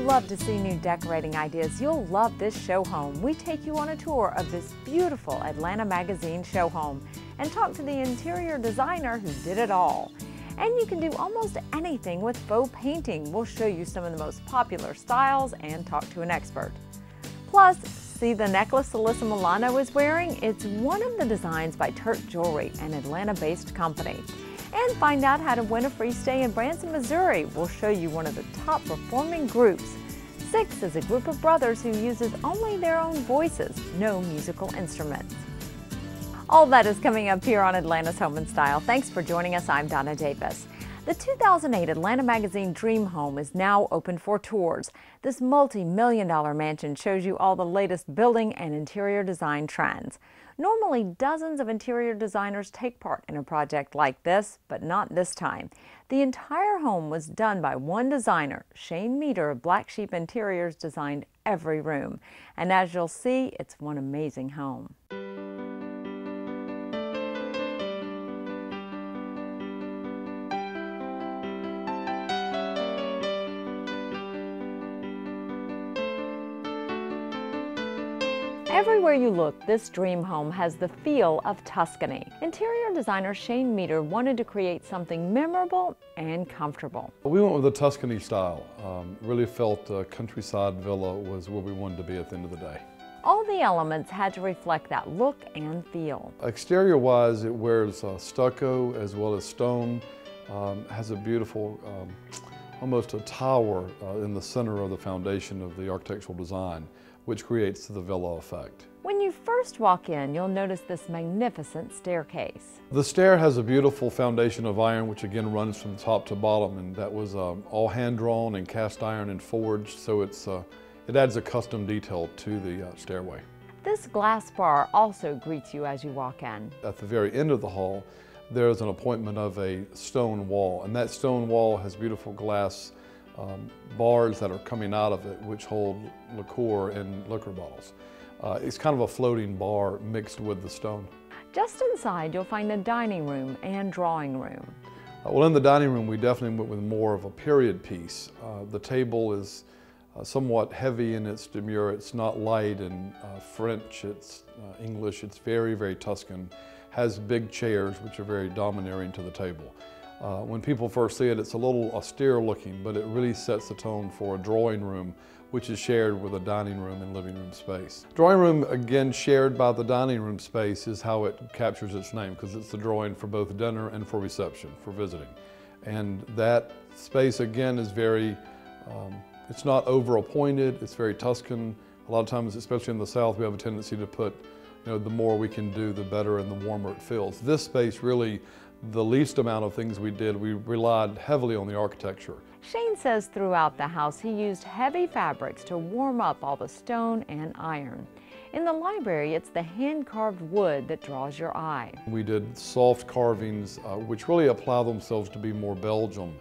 love to see new decorating ideas, you'll love this show home. We take you on a tour of this beautiful Atlanta Magazine show home and talk to the interior designer who did it all. And you can do almost anything with faux painting. We'll show you some of the most popular styles and talk to an expert. Plus, see the necklace Alyssa Milano is wearing? It's one of the designs by Turk Jewelry, an Atlanta-based company. And find out how to win a free stay in Branson, Missouri. We'll show you one of the top performing groups. Six is a group of brothers who uses only their own voices, no musical instruments. All that is coming up here on Atlanta's Home and Style. Thanks for joining us. I'm Donna Davis. The 2008 Atlanta Magazine Dream Home is now open for tours. This multi-million-dollar mansion shows you all the latest building and interior design trends. Normally, dozens of interior designers take part in a project like this, but not this time. The entire home was done by one designer. Shane Meter of Black Sheep Interiors designed every room. And as you'll see, it's one amazing home. Everywhere you look, this dream home has the feel of Tuscany. Interior designer Shane Meter wanted to create something memorable and comfortable. We went with the Tuscany style. Really felt a countryside villa was where we wanted to be at the end of the day. All the elements had to reflect that look and feel. Exterior-wise, it wears stucco as well as stone. Has a beautiful, almost a tower in the center of the foundation of the architectural design, which creates the villa effect. When you first walk in, you'll notice this magnificent staircase. The stair has a beautiful foundation of iron, which again runs from top to bottom, and that was all hand-drawn and cast iron and forged, so it adds a custom detail to the stairway. This glass bar also greets you as you walk in. At the very end of the hall, there's an appointment of a stone wall, and that stone wall has beautiful glass bars that are coming out of it, which hold liqueur and liquor bottles. It's kind of a floating bar mixed with the stone. Just inside, you'll find a dining room and drawing room. Well, in the dining room, we definitely went with more of a period piece. The table is somewhat heavy in its demure. It's not light and French, it's English. It's very, very Tuscan. Has big chairs, which are very domineering to the table. When people first see it, it's a little austere looking, but it really sets the tone for a drawing room, which is shared with a dining room and living room space. Drawing room, again, shared by the dining room space is how it captures its name, because it's the drawing for both dinner and for reception, for visiting. And that space, again, is very, it's not over-appointed, it's very Tuscan. A lot of times, especially in the South, we have a tendency to put, the more we can do, the better and the warmer it feels. This space really, the least amount of things we did, we relied heavily on the architecture. Shane says throughout the house he used heavy fabrics to warm up all the stone and iron. In the library, it's the hand-carved wood that draws your eye. We did soft carvings, which really apply themselves to be more Belgium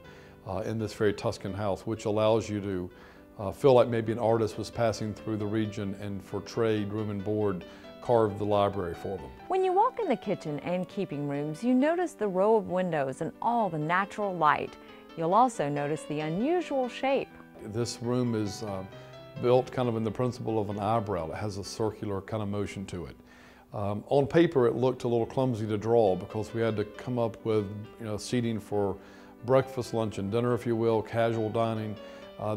in this very Tuscan house, which allows you to feel like maybe an artist was passing through the region and for trade, room and board, carved the library for them. When you walk in the kitchen and keeping rooms, you notice the row of windows and all the natural light. You'll also notice the unusual shape. This room is built kind of in the principle of an eyebrow. It has a circular kind of motion to it. On paper, it looked a little clumsy to draw because we had to come up with seating for breakfast, lunch, and dinner, if you will, casual dining.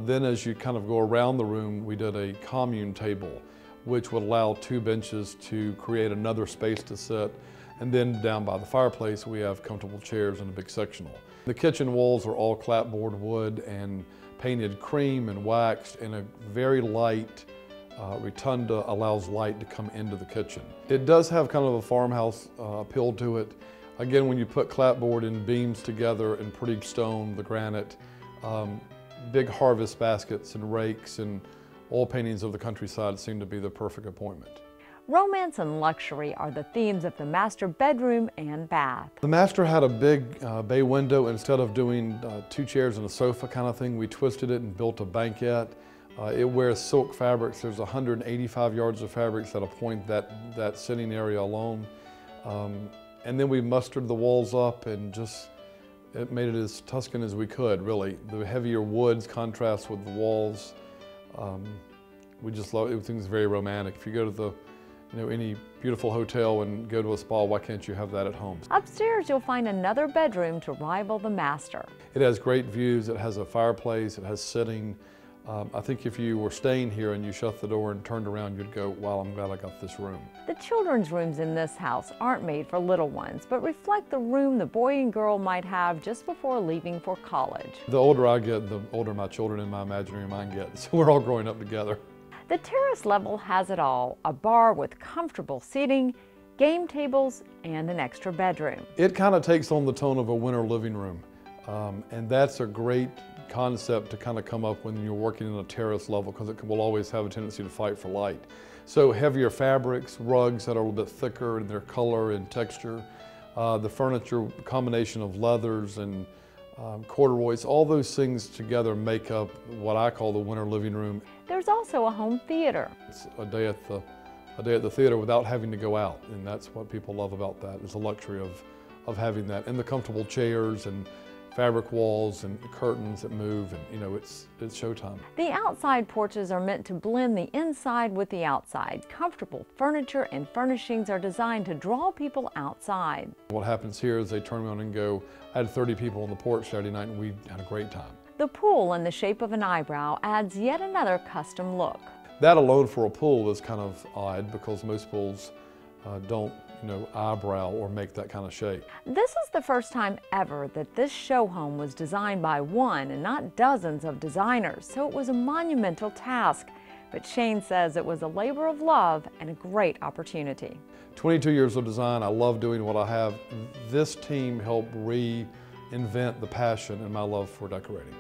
Then as you kind of go around the room, we did a commune table, which would allow two benches to create another space to sit. And then down by the fireplace, we have comfortable chairs and a big sectional. The kitchen walls are all clapboard wood and painted cream and waxed, and a very light rotunda allows light to come into the kitchen. It does have kind of a farmhouse appeal to it. Again, when you put clapboard and beams together and pretty stone, the granite, big harvest baskets and rakes and oil paintings of the countryside seem to be the perfect appointment. Romance and luxury are the themes of the master bedroom and bath. The master had a big bay window. Instead of doing 2 chairs and a sofa kind of thing, we twisted it and built a banquette. It wears silk fabrics. There's 185 yards of fabrics that appoint that sitting area alone. And then we mustered the walls up and just, it made it as Tuscan as we could, really. The heavier woods contrast with the walls. We just love, everything's very romantic. If you go to the, any beautiful hotel and go to a spa, why can't you have that at home? Upstairs, you'll find another bedroom to rival the master. It has great views, it has a fireplace, it has sitting. I think if you were staying here and you shut the door and turned around, you'd go, wow, I'm glad I got this room. The children's rooms in this house aren't made for little ones, but reflect the room the boy and girl might have just before leaving for college. The older I get, the older my children in my imaginary mind get, so we're all growing up together. The terrace level has it all, a bar with comfortable seating, game tables, and an extra bedroom. It kind of takes on the tone of a winter living room, and that's a great concept to kind of come up when you're working in a terrace level, because it will always have a tendency to fight for light. So heavier fabrics, rugs that are a little bit thicker in their color and texture, the furniture, combination of leathers and corduroys, all those things together make up what I call the winter living room. There's also a home theater. It's a day at the theater without having to go out, and that's what people love about that, is the luxury of having that, and the comfortable chairs and fabric walls and curtains that move, and it's showtime. The outside porches are meant to blend the inside with the outside. Comfortable furniture and furnishings are designed to draw people outside. What happens here is they turn around and go, I had 30 people on the porch Saturday night and we had a great time. The pool in the shape of an eyebrow adds yet another custom look. That alone for a pool is kind of odd, because most pools don't eyebrow or make that kind of shape. This is the first time ever that this show home was designed by one and not dozens of designers, so it was a monumental task. But Shane says it was a labor of love and a great opportunity. 22 years of design, I love doing what I have. This team helped reinvent the passion and my love for decorating.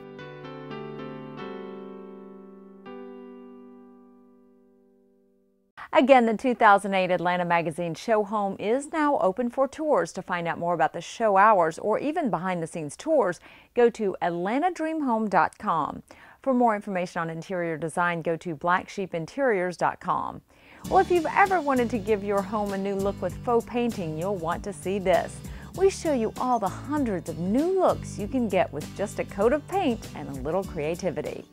Again, the 2008 Atlanta Magazine Show Home is now open for tours. To find out more about the show hours or even behind-the-scenes tours, go to atlantadreamhome.com. For more information on interior design, go to blacksheepinteriors.com. Well, if you've ever wanted to give your home a new look with faux painting, you'll want to see this. We show you all the hundreds of new looks you can get with just a coat of paint and a little creativity.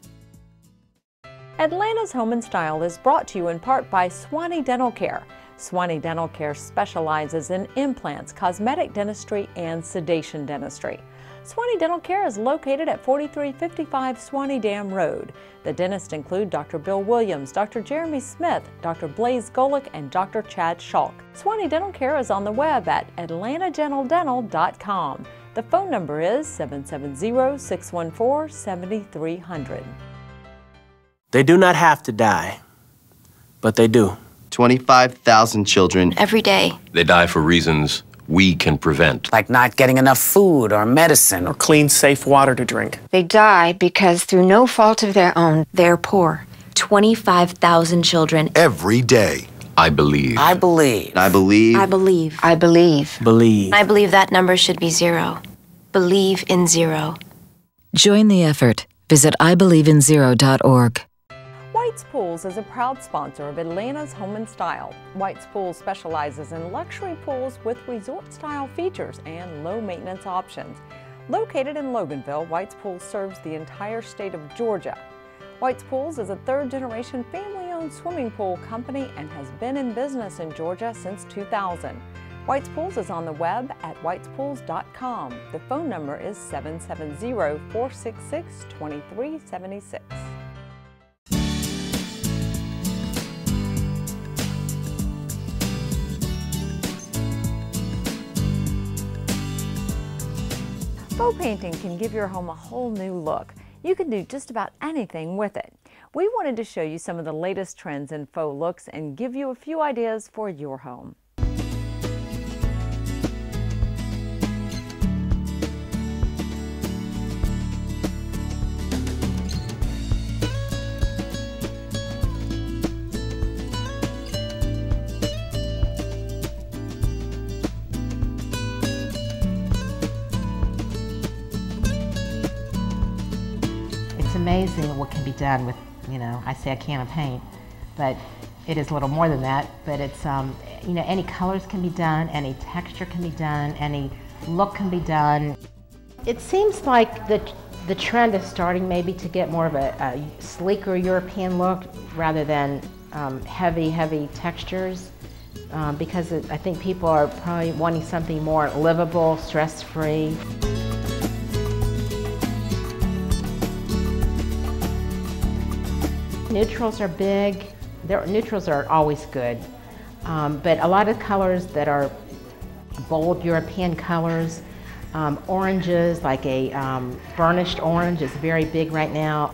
Atlanta's Home and Style is brought to you in part by Swanee Dental Care. Swanee Dental Care specializes in implants, cosmetic dentistry, and sedation dentistry. Swanee Dental Care is located at 4355 Swanee Dam Road. The dentists include Dr. Bill Williams, Dr. Jeremy Smith, Dr. Blaze Golick, and Dr. Chad Schalk. Swanee Dental Care is on the web at atlantagentaldental.com. The phone number is 770-614-7300. They do not have to die, but they do. 25,000 children every day. They die for reasons we can prevent. Like not getting enough food or medicine Or clean, safe water to drink. They die because, through no fault of their own, they're poor. 25,000 children Every day. I believe. I believe. I believe. I believe. I believe. Believe. I believe that number should be 0. Believe in 0. Join the effort. Visit IBelieveInZero.org. White's Pools is a proud sponsor of Atlanta's Home and Style. White's Pools specializes in luxury pools with resort-style features and low-maintenance options. Located in Loganville, White's Pools serves the entire state of Georgia. White's Pools is a third-generation family-owned swimming pool company and has been in business in Georgia since 2000. White's Pools is on the web at whitespools.com. The phone number is 770-466-2376. Faux painting can give your home a whole new look. You can do just about anything with it. We wanted to show you some of the latest trends in faux looks and give you a few ideas for your home. It's amazing what can be done with, I say a can of paint, but it is a little more than that. But it's, any colors can be done, any texture can be done, any look can be done. It seems like the The trend is starting maybe to get more of a sleeker European look rather than heavy textures because I think people are probably wanting something more livable, stress-free. Neutrals are big. Neutrals are always good, but a lot of colors that are bold European colors, oranges, like a burnished orange is very big right now.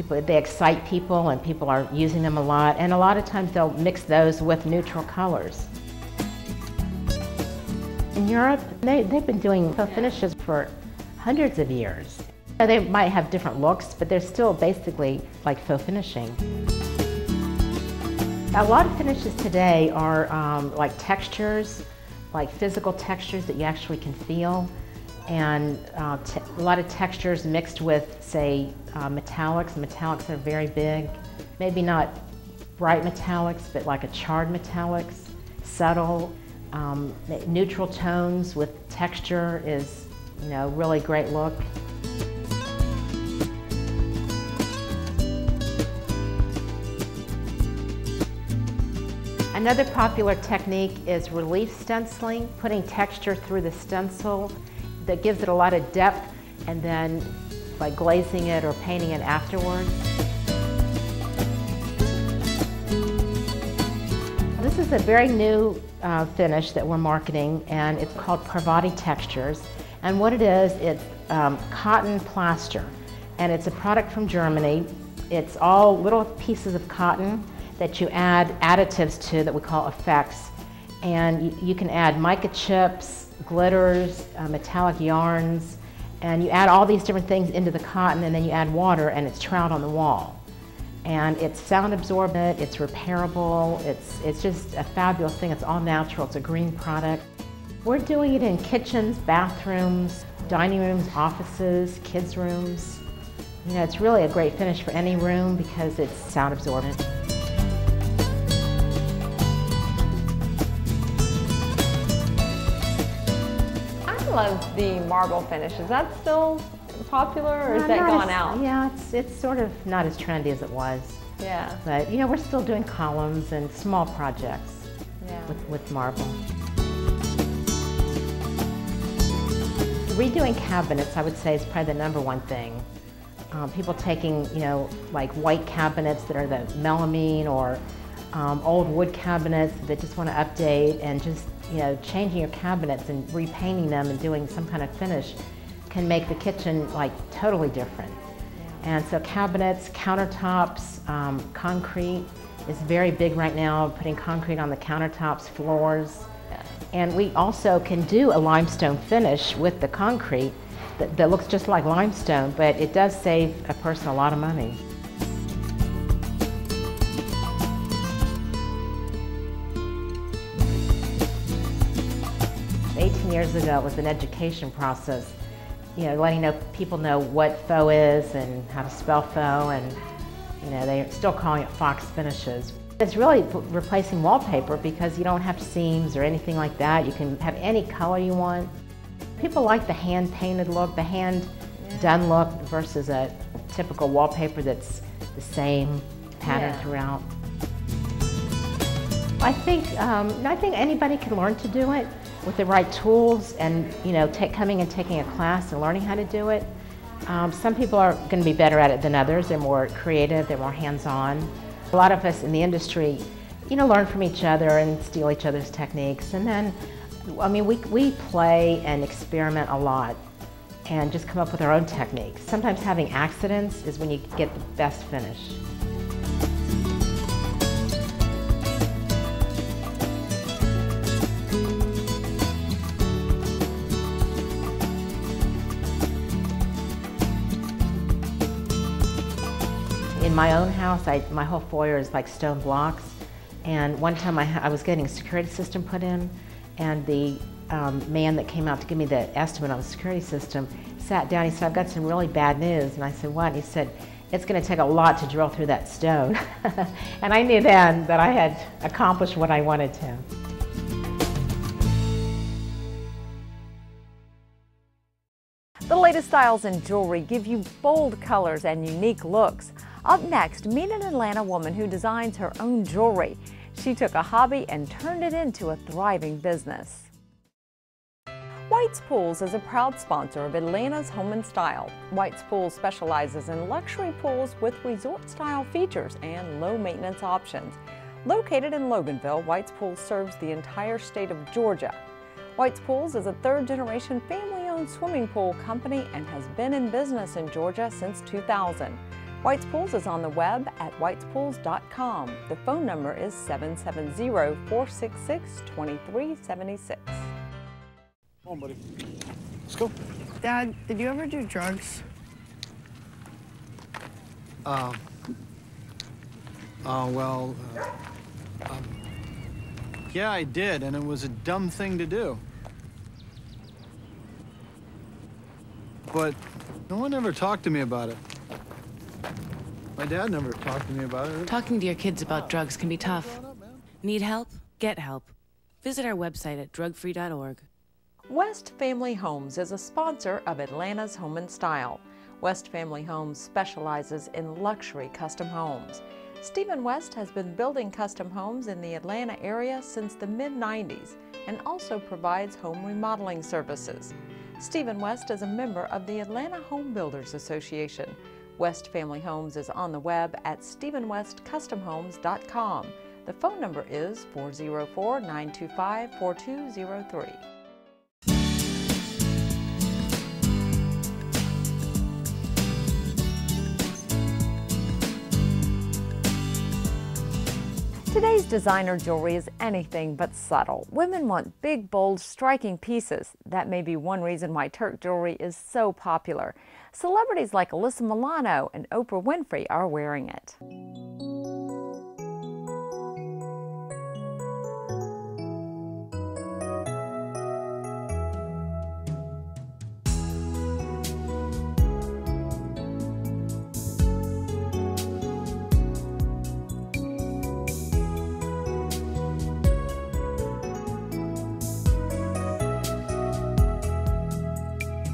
They excite people and people are using them a lot, and a lot of times they'll mix those with neutral colors. In Europe, they've been doing faux finishes for hundreds of years. They might have different looks, but they're still basically like faux finishing. A lot of finishes today are like textures, like physical textures that you actually can feel, and a lot of textures mixed with, say, metallics. Metallics are very big. Maybe not bright metallics, but like a charred metallics, subtle. Neutral tones with texture is, really great look. Another popular technique is relief stenciling, putting texture through the stencil that gives it a lot of depth, and then by glazing it or painting it afterwards. This is a very new finish that we're marketing, and it's called Pravati Textures. And what it is, it's cotton plaster, and it's a product from Germany. It's all little pieces of cotton that you add additives to that we call effects. And you can add mica chips, glitters, metallic yarns, and you add all these different things into the cotton, and then you add water, and it's troweled on the wall. And it's sound absorbent, it's repairable, it's just a fabulous thing. It's all natural, it's a green product. We're doing it in kitchens, bathrooms, dining rooms, offices, kids' rooms. It's really a great finish for any room because it's sound absorbent. I love the marble finish. Is that still popular, or is that gone out? Yeah, it's sort of not as trendy as it was. Yeah. But we're still doing columns and small projects with marble. Redoing cabinets, I would say, is probably the #1 thing. People taking, like white cabinets that are the melamine, or old wood cabinets that just want to update, and just changing your cabinets and repainting them and doing some kind of finish can make the kitchen like totally different. And so cabinets, countertops, concrete is very big right now, putting concrete on the countertops, floors. And we also can do a limestone finish with the concrete that looks just like limestone, but it does save a person a lot of money. 18 years ago, it was an education process, letting people know what faux is and how to spell faux, and they're still calling it Fox finishes. It's really replacing wallpaper because you don't have seams or anything like that. You can have any color you want. People like the hand-painted look, the hand-done look versus a typical wallpaper that's the same pattern throughout. I think anybody can learn to do it with the right tools, and coming and taking a class and learning how to do it. Some people are going to be better at it than others. They're more creative, they're more hands-on. A lot of us in the industry, learn from each other and steal each other's techniques. And then, we play and experiment a lot and just come up with our own techniques. Sometimes having accidents is when you get the best finish. In my own house, my whole foyer is like stone blocks. And one time I was getting a security system put in, and the man that came out to give me the estimate on the security system sat down. He said, "I've got some really bad news." And I said, "What?" And he said, "It's going to take a lot to drill through that stone." And I knew then that I had accomplished what I wanted to. The latest latest styles in jewelry give you bold colors and unique looks. Up next, meet an Atlanta woman who designs her own jewelry. She took a hobby and turned it into a thriving business. White's Pools is a proud sponsor of Atlanta's Home and Style. White's Pools specializes in luxury pools with resort-style features and low-maintenance options. Located in Loganville, White's Pools serves the entire state of Georgia. White's Pools is a third-generation family-owned swimming pool company and has been in business in Georgia since 2000. White's Pools is on the web at whitespools.com. The phone number is 770-466-2376. Come on, buddy. Let's go. Dad, did you ever do drugs? Yeah, I did, and it was a dumb thing to do. But no one ever talked to me about it. My dad never talked to me about it. Talking to your kids about drugs can be tough. Need help? Get help. Visit our website at drugfree.org. West Family Homes is a sponsor of Atlanta's Home and Style. West Family Homes specializes in luxury custom homes. Stephen West has been building custom homes in the Atlanta area since the mid-90s and also provides home remodeling services. Stephen West is a member of the Atlanta Home Builders Association. West Family Homes is on the web at StephenWestCustomHomes.com. The phone number is 404-925-4203. Today's designer jewelry is anything but subtle. Women want big, bold, striking pieces. That may be one reason why Turk jewelry is so popular. Celebrities like Alyssa Milano and Oprah Winfrey are wearing it.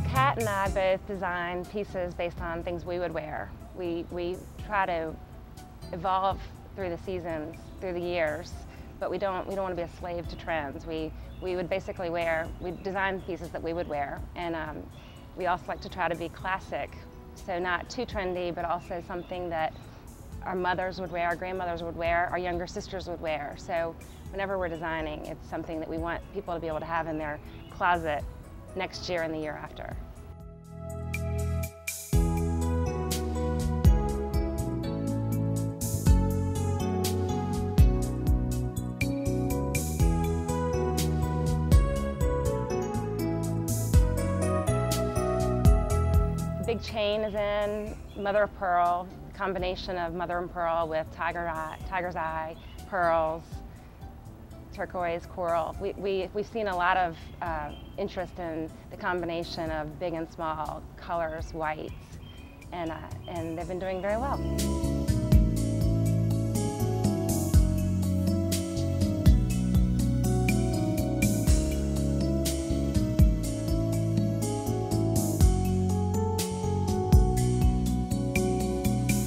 Kat and I both design pieces based on things we would wear. We try to evolve through the seasons, through the years, but we don't want to be a slave to trends. We would basically we design pieces that we would wear, and we also like to try to be classic, so not too trendy, but also something that our mothers would wear, our grandmothers would wear, our younger sisters would wear. So whenever we're designing, it's something that we want people to be able to have in their closet next year and the year after. The big chain is in mother of pearl, combination of mother and pearl with tiger's eye, pearls, turquoise, coral. We've seen a lot of interest in the combination of big and small colors, whites, and they've been doing very well.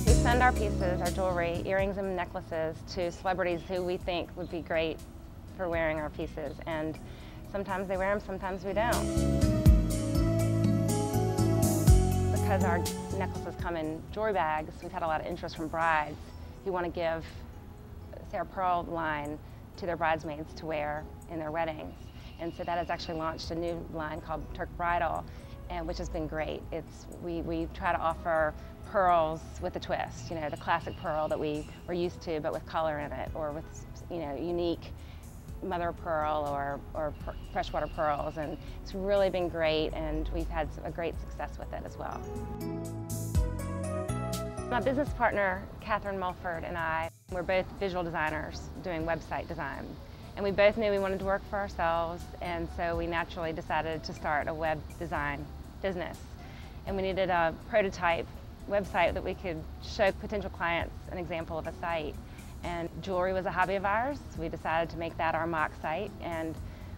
We send our pieces, our jewelry, earrings and necklaces to celebrities who we think would be great for wearing our pieces, and sometimes they wear them, sometimes we don't. Because our necklaces come in jewelry bags, we've had a lot of interest from brides who want to give, say, our pearl line to their bridesmaids to wear in their weddings. And so that has actually launched a new line called Turk Bridal, and which has been great. We try to offer pearls with a twist, you know, the classic pearl that we were used to, but with color in it, or with, you know, unique mother of pearl or freshwater pearls, and it's really been great, and we've had a great success with it as well. My business partner, Catherine Mulford, and I, we're both visual designers doing website design, and we both knew we wanted to work for ourselves, and so we naturally decided to start a web design business. And we needed a prototype website that we could show potential clients an example of a site. And jewelry was a hobby of ours. We decided to make that our mock site, and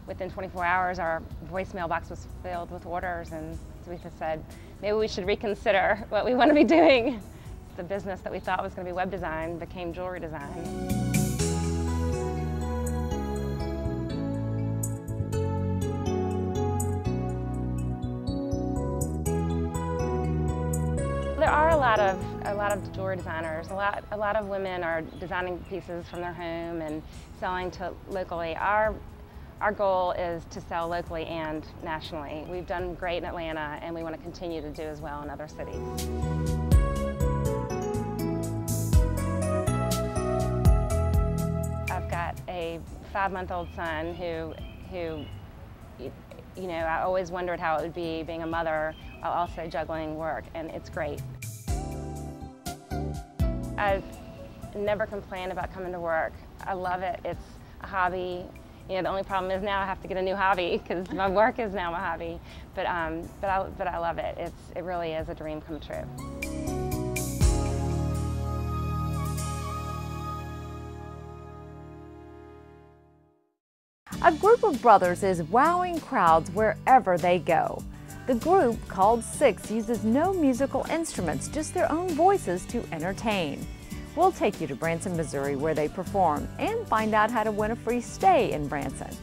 within 24 hours our voicemail box was filled with orders, and so we just said, maybe we should reconsider what we want to be doing. The business that we thought was going to be web design became jewelry design. There are a lot of jewelry designers. A lot of women are designing pieces from their home and selling to locally. Our goal is to sell locally and nationally. We've done great in Atlanta, and we want to continue to do as well in other cities. I've got a 5-month-old son who, you know, I always wondered how it would be being a mother while also juggling work, and it's great. I've never complained about coming to work. I love it. It's a hobby. You know, the only problem is now I have to get a new hobby because my work is now my hobby. But I love it. It really is a dream come true. A group of brothers is wowing crowds wherever they go. The group, called Six, uses no musical instruments, just their own voices to entertain. We'll take you to Branson, Missouri, where they perform, and find out how to win a free stay in Branson.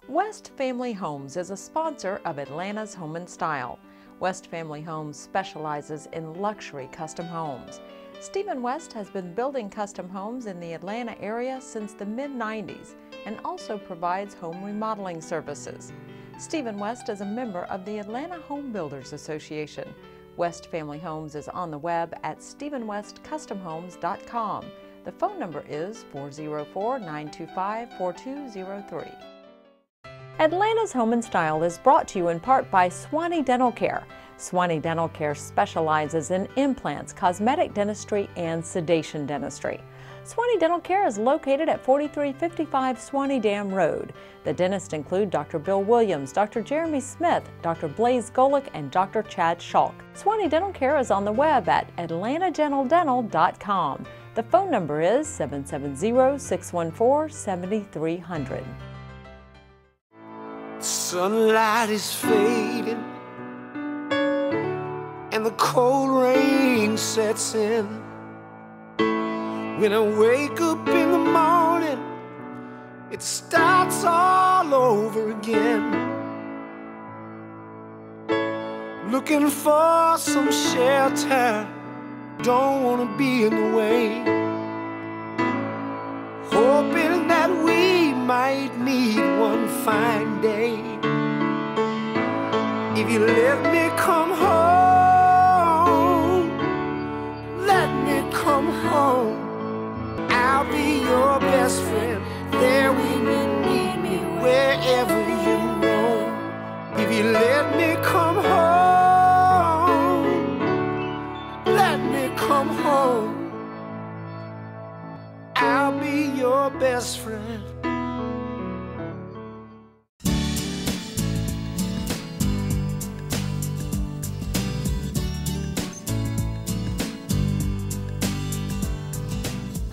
West Family Homes is a sponsor of Atlanta's Home and Style. West Family Homes specializes in luxury custom homes. Stephen West has been building custom homes in the Atlanta area since the mid-90s and also provides home remodeling services. Stephen West is a member of the Atlanta Home Builders Association. West Family Homes is on the web at StephenWestCustomHomes.com. The phone number is 404-925-4203. Atlanta's Home and Style is brought to you in part by Swanee Dental Care. Swanee Dental Care specializes in implants, cosmetic dentistry, and sedation dentistry. Swanee Dental Care is located at 4355 Swanee Dam Road. The dentists include Dr. Bill Williams, Dr. Jeremy Smith, Dr. Blaze Golick, and Dr. Chad Schalk. Swanee Dental Care is on the web at AtlantaGentalDental.com. The phone number is 770-614-7300. Sunlight is fading and the cold rain sets in. When I wake up in the morning, it starts all over again. Looking for some shelter, don't want to be in the way. Hoping that we might meet one fine day. If you let me come home, let me come home. I'll be your best friend. There we meet me wherever you roam. If you let me come home, let me come home. I'll be your best friend.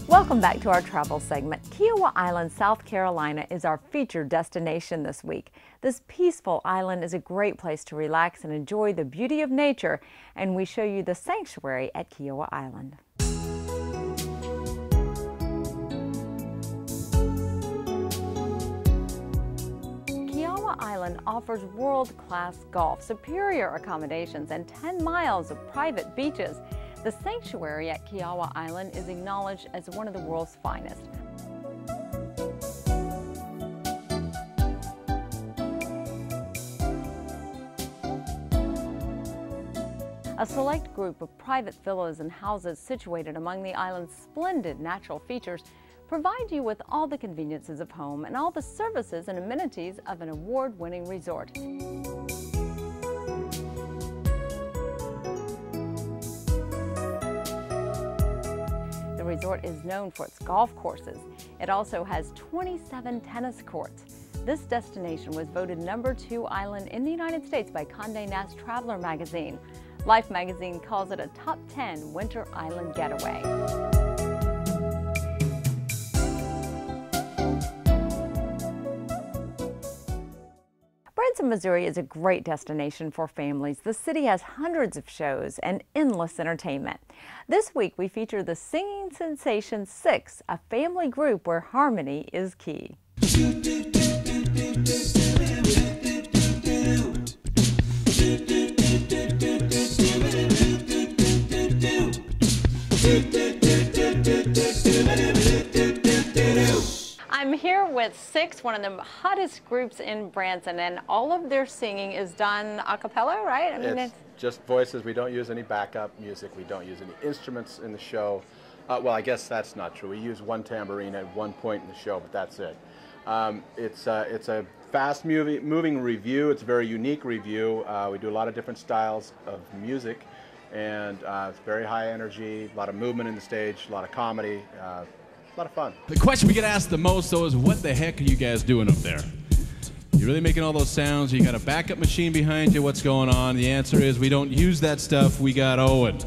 Welcome back to our travel segment. Kiowa Island, South Carolina is our featured destination this week. This peaceful island is a great place to relax and enjoy the beauty of nature, and we show you the sanctuary at Kiowa Island. Kiowa Island offers world-class golf, superior accommodations, and 10 miles of private beaches. The sanctuary at Kiowa Island is acknowledged as one of the world's finest. A select group of private villas and houses situated among the island's splendid natural features provide you with all the conveniences of home and all the services and amenities of an award-winning resort. The resort is known for its golf courses. It also has 27 tennis courts. This destination was voted #2 island in the United States by Condé Nast Traveler magazine. Life magazine calls it a top 10 winter island getaway. Branson, Missouri is a great destination for families. The city has hundreds of shows and endless entertainment. This week we feature the Singing Sensation 6, a family group where harmony is key. I'm here with Six, one of the hottest groups in Branson, and all of their singing is done a cappella, right? I mean, it's just voices. We don't use any backup music. We don't use any instruments in the show. Well, I guess that's not true. We use one tambourine at one point in the show, but that's it. It's a fast-moving review. It's a very unique review. We do a lot of different styles of music, and it's very high energy, a lot of movement in the stage, a lot of comedy. A lot of fun. The question we get asked the most, though, is what the heck are you guys doing up there? You're really making all those sounds? You got a backup machine behind you? What's going on? The answer is we don't use that stuff. We got Owen.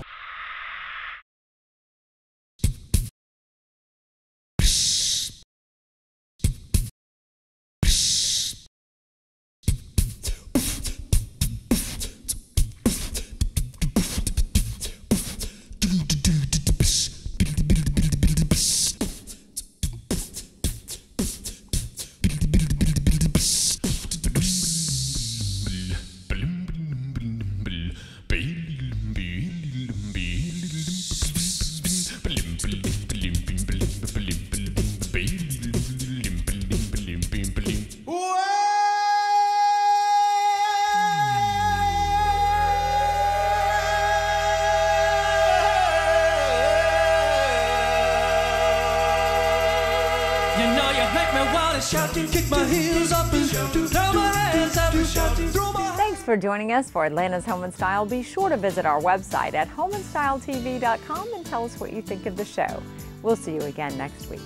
You know you make me wanna shout, kick my heels up and throw my hands up and throw my... Thanks for joining us for Atlanta's Home and Style. Be sure to visit our website at homeandstyletv.com and tell us what you think of the show. We'll see you again next week.